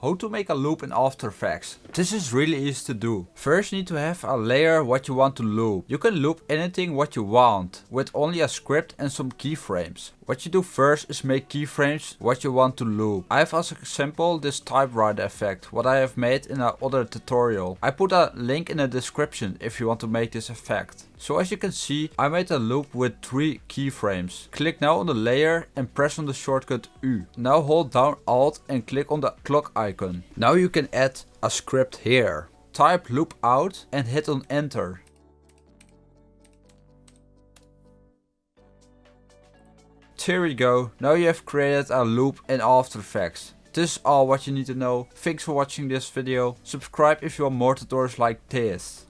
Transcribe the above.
How to make a loop in After Effects. This is really easy to do. First you need to have a layer what you want to loop. You can loop anything what you want with only a script and some keyframes. What you do first is make keyframes what you want to loop. I have as an example this typewriter effect what I have made in another tutorial. I put a link in the description if you want to make this effect. So as you can see, I made a loop with 3 keyframes. Click now on the layer and press on the shortcut U. Now hold down Alt and click on the clock icon. Now you can add a script here. Type loop out and hit on enter. There we go. Now you have created a loop in After Effects. This is all what you need to know. Thanks for watching this video. Subscribe if you want more tutorials like this.